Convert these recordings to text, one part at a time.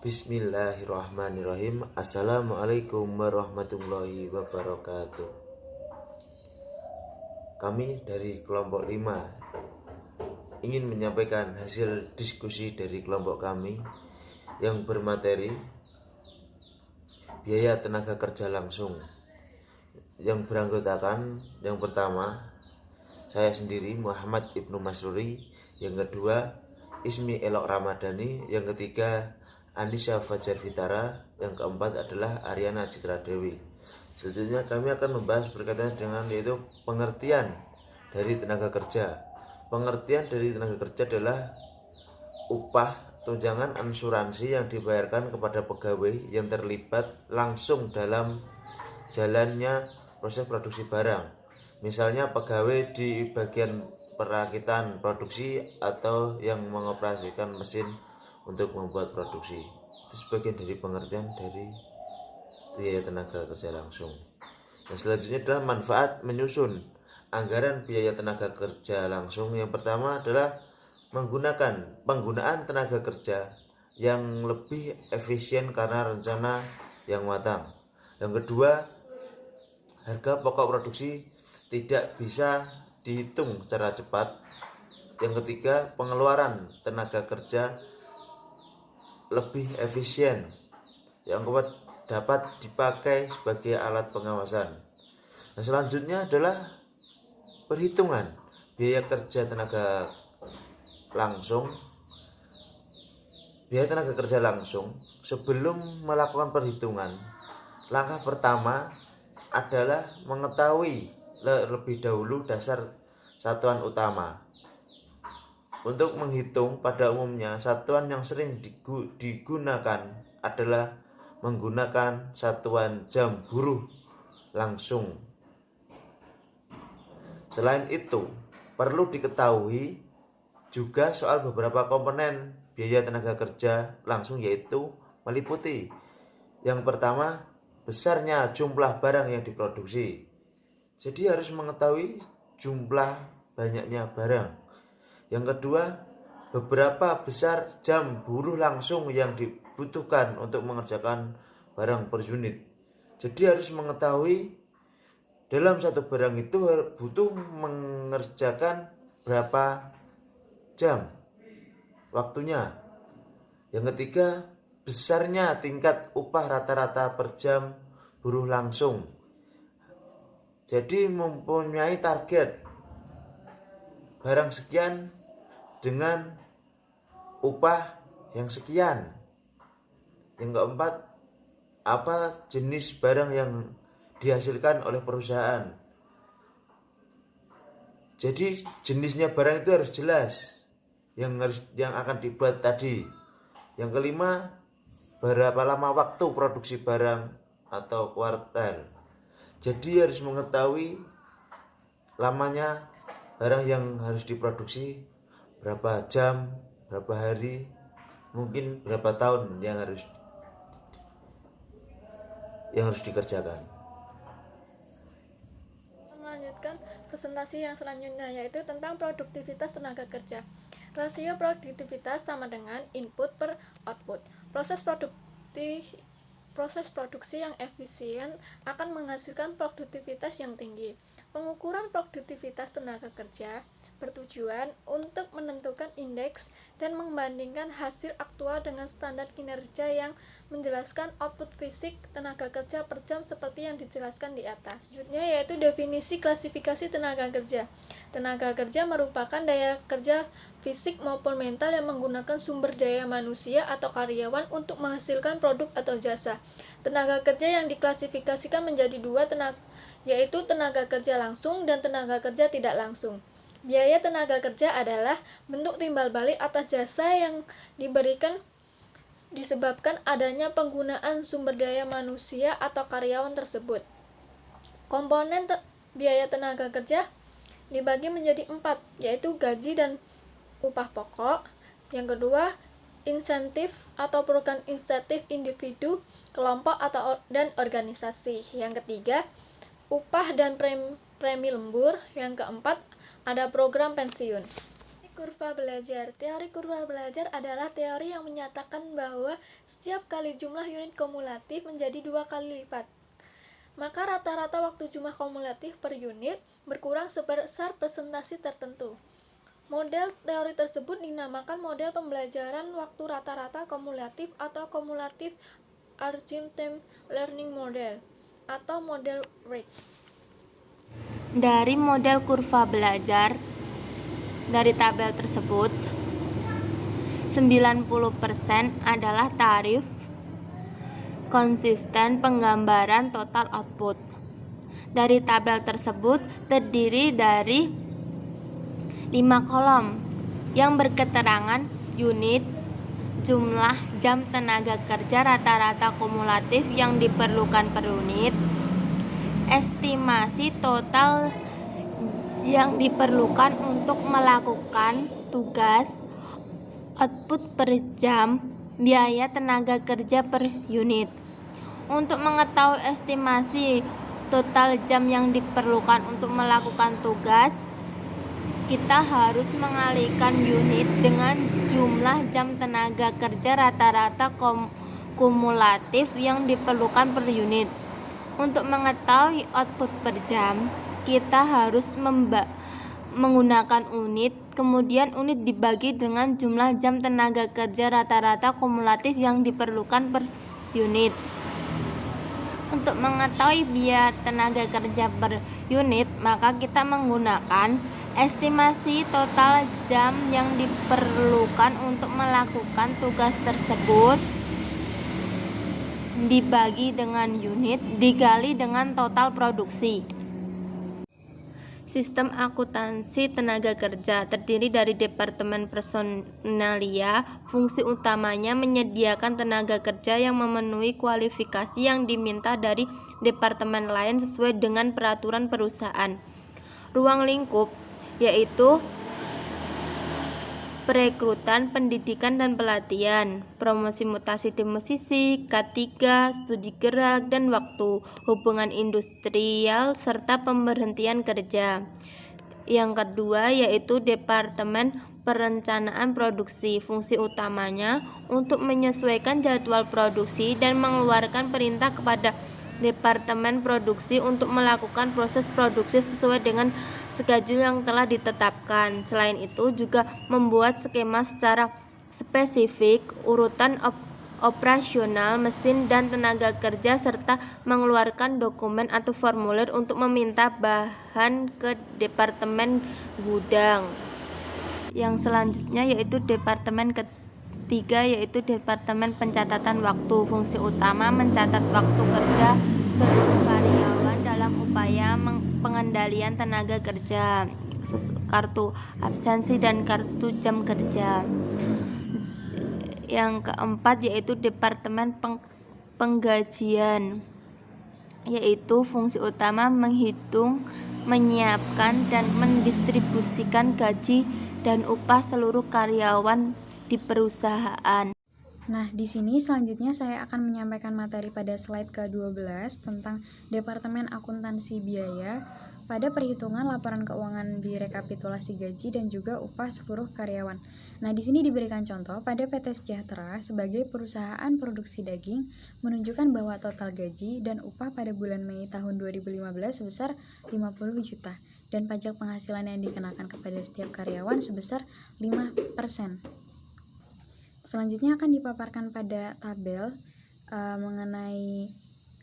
Bismillahirrahmanirrahim. Assalamualaikum warahmatullahi wabarakatuh. Kami dari kelompok 5 ingin menyampaikan hasil diskusi dari kelompok kami yang bermateri biaya tenaga kerja langsung, yang beranggotakan yang pertama saya sendiri Muhammad Ibnu Masruri, yang kedua Ismi Elok Ramadhani, yang ketiga Anissa Fajar Vitara, yang keempat adalah Aryana Citra Dewi. Selanjutnya kami akan membahas berkaitan dengan yaitu pengertian dari tenaga kerja. Pengertian dari tenaga kerja adalah upah tunjangan asuransi yang dibayarkan kepada pegawai yang terlibat langsung dalam jalannya proses produksi barang. Misalnya pegawai di bagian perakitan produksi atau yang mengoperasikan mesin untuk membuat produksi. Itu sebagian dari pengertian dari biaya tenaga kerja langsung. Yang selanjutnya adalah manfaat menyusun anggaran biaya tenaga kerja langsung. Yang pertama adalah penggunaan tenaga kerja yang lebih efisien karena rencana yang matang. Yang kedua, harga pokok produksi tidak bisa dihitung secara cepat. Yang ketiga, pengeluaran tenaga kerja lebih efisien. Yang keempat, dapat dipakai sebagai alat pengawasan. Nah, selanjutnya adalah perhitungan biaya kerja tenaga langsung. Biaya tenaga kerja langsung, sebelum melakukan perhitungan, langkah pertama adalah mengetahui lebih dahulu dasar satuan utama. Untuk menghitung, pada umumnya satuan yang sering digunakan adalah menggunakan satuan jam buruh langsung. Selain itu, perlu diketahui juga soal beberapa komponen biaya tenaga kerja langsung, yaitu meliputi yang pertama, besarnya jumlah barang yang diproduksi. Jadi harus mengetahui jumlah banyaknya barang. Yang kedua, beberapa besar jam buruh langsung yang dibutuhkan untuk mengerjakan barang per unit. Jadi harus mengetahui dalam satu barang itu butuh mengerjakan berapa jam waktunya. Yang ketiga, besarnya tingkat upah rata-rata per jam buruh langsung. Jadi mempunyai target barang sekian dengan upah yang sekian. Yang keempat, apa jenis barang yang dihasilkan oleh perusahaan. Jadi jenisnya barang itu harus jelas yang akan dibuat tadi. Yang kelima, berapa lama waktu produksi barang atau kuartal. Jadi harus mengetahui lamanya barang yang harus diproduksi, berapa jam, berapa hari, mungkin berapa tahun yang harus dikerjakan. Melanjutkan presentasi yang selanjutnya, yaitu tentang produktivitas tenaga kerja. Rasio produktivitas sama dengan input per output. Proses produksi yang efisien akan menghasilkan produktivitas yang tinggi. Pengukuran produktivitas tenaga kerja bertujuan untuk menentukan indeks dan membandingkan hasil aktual dengan standar kinerja yang menjelaskan output fisik tenaga kerja per jam seperti yang dijelaskan di atas. Selanjutnya yaitu definisi klasifikasi tenaga kerja. Tenaga kerja merupakan daya kerja fisik maupun mental yang menggunakan sumber daya manusia atau karyawan untuk menghasilkan produk atau jasa. Tenaga kerja yang diklasifikasikan menjadi dua, yaitu tenaga kerja langsung dan tenaga kerja tidak langsung. Biaya tenaga kerja adalah bentuk timbal balik atas jasa yang diberikan disebabkan adanya penggunaan sumber daya manusia atau karyawan tersebut. Komponen biaya tenaga kerja dibagi menjadi 4, yaitu gaji dan upah pokok. Yang kedua, insentif atau program insentif individu, kelompok dan organisasi. Yang ketiga, upah dan premi lembur. Yang keempat, ada program pensiun. kurva belajar. Teori kurva belajar adalah teori yang menyatakan bahwa setiap kali jumlah unit kumulatif menjadi 2 kali lipat, maka rata-rata waktu jumlah kumulatif per unit berkurang sebesar persentase tertentu. Model teori tersebut dinamakan model pembelajaran waktu rata-rata kumulatif atau Cumulative Argent Time Learning Model atau model RATE. Dari model kurva belajar dari tabel tersebut, 90% adalah tarif konsisten penggambaran total output. Dari tabel tersebut terdiri dari 5 kolom yang berketerangan unit, jumlah jam tenaga kerja rata-rata kumulatif yang diperlukan per unit, estimasi total yang diperlukan untuk melakukan tugas, output per jam, biaya tenaga kerja per unit. Untuk mengetahui estimasi total jam yang diperlukan untuk melakukan tugas, kita harus mengalihkan unit dengan jumlah jam tenaga kerja rata-rata kumulatif yang diperlukan per unit. Untuk mengetahui output per jam, kita harus menggunakan unit, kemudian unit dibagi dengan jumlah jam tenaga kerja rata-rata kumulatif yang diperlukan per unit. Untuk mengetahui biaya tenaga kerja per unit, maka kita menggunakan estimasi total jam yang diperlukan untuk melakukan tugas tersebut dibagi dengan unit dikali dengan total produksi. Sistem akuntansi tenaga kerja terdiri dari Departemen Personalia. Fungsi utamanya menyediakan tenaga kerja yang memenuhi kualifikasi yang diminta dari departemen lain sesuai dengan peraturan perusahaan. Ruang lingkup yaitu perekrutan, pendidikan dan pelatihan, promosi mutasi deposisi, K3, studi gerak dan waktu, hubungan industrial serta pemberhentian kerja. Yang kedua yaitu Departemen Perencanaan Produksi. Fungsi utamanya untuk menyesuaikan jadwal produksi dan mengeluarkan perintah kepada Departemen Produksi untuk melakukan proses produksi sesuai dengan schedule yang telah ditetapkan. Selain itu juga membuat skema secara spesifik, urutan operasional mesin dan tenaga kerja serta mengeluarkan dokumen atau formulir untuk meminta bahan ke Departemen Gudang. Yang selanjutnya yaitu departemen ketiga yaitu Departemen Pencatatan Waktu. Fungsi utama mencatat waktu kerja seluruh karyawan dalam upaya pengendalian tenaga kerja, kartu absensi dan kartu jam kerja. Yang keempat yaitu Departemen Penggajian, yaitu fungsi utama menghitung, menyiapkan dan mendistribusikan gaji dan upah seluruh karyawan di perusahaan. Nah, di sini selanjutnya saya akan menyampaikan materi pada slide ke-12 tentang Departemen Akuntansi Biaya pada perhitungan laporan keuangan di rekapitulasi gaji dan juga upah seluruh karyawan. Nah, di sini diberikan contoh pada PT Sejahtera sebagai perusahaan produksi daging menunjukkan bahwa total gaji dan upah pada bulan Mei tahun 2015 sebesar 50 juta dan pajak penghasilan yang dikenakan kepada setiap karyawan sebesar 5%. Selanjutnya akan dipaparkan pada tabel mengenai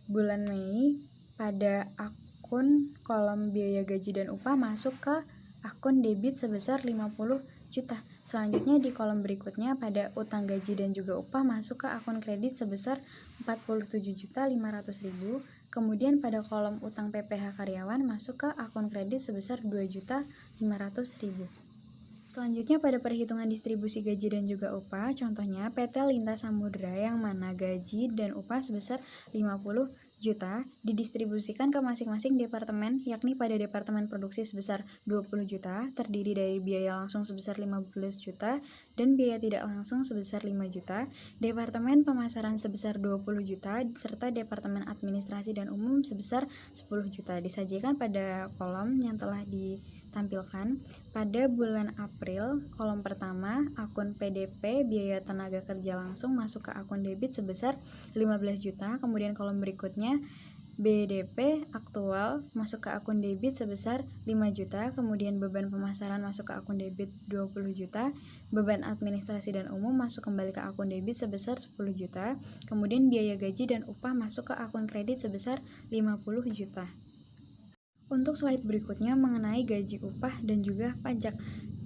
bulan Mei. Pada akun kolom biaya gaji dan upah masuk ke akun debit sebesar 50 juta. Selanjutnya di kolom berikutnya pada utang gaji dan juga upah masuk ke akun kredit sebesar 47.500.000. Kemudian pada kolom utang PPh karyawan masuk ke akun kredit sebesar 2.500.000. Selanjutnya pada perhitungan distribusi gaji dan juga upah, contohnya PT Lintas Samudra yang mana gaji dan upah sebesar 50 juta didistribusikan ke masing-masing departemen, yakni pada Departemen Produksi sebesar 20 juta, terdiri dari biaya langsung sebesar 15 juta dan biaya tidak langsung sebesar 5 juta, Departemen Pemasaran sebesar 20 juta, serta Departemen Administrasi dan Umum sebesar 10 juta. Disajikan pada kolom yang telah ditampilkan. Pada bulan April, kolom pertama, akun PDP biaya tenaga kerja langsung masuk ke akun debit sebesar 15 juta. Kemudian kolom berikutnya, BDP aktual masuk ke akun debit sebesar 5 juta. Kemudian beban pemasaran masuk ke akun debit 20 juta. Beban administrasi dan umum masuk kembali ke akun debit sebesar 10 juta. Kemudian biaya gaji dan upah masuk ke akun kredit sebesar 50 juta. Untuk slide berikutnya mengenai gaji, upah, dan juga pajak.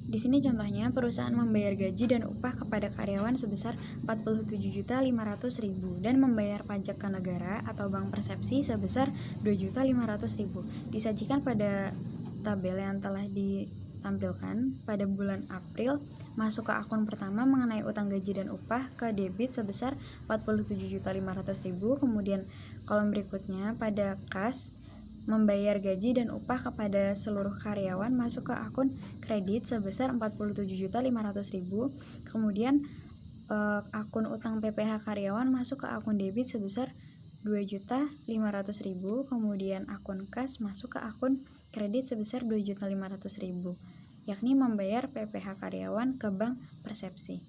Di sini contohnya perusahaan membayar gaji dan upah kepada karyawan sebesar 47.500.000 dan membayar pajak ke negara atau bank persepsi sebesar 2.500.000. Disajikan pada tabel yang telah ditampilkan. Pada bulan April masuk ke akun pertama mengenai utang gaji dan upah ke debit sebesar 47.500.000. Kemudian kolom berikutnya pada kas membayar gaji dan upah kepada seluruh karyawan masuk ke akun kredit sebesar 47.500.000. Kemudian akun utang PPh karyawan masuk ke akun debit sebesar 2.500.000. Kemudian akun kas masuk ke akun kredit sebesar 2.500.000, yakni membayar PPh karyawan ke bank persepsi.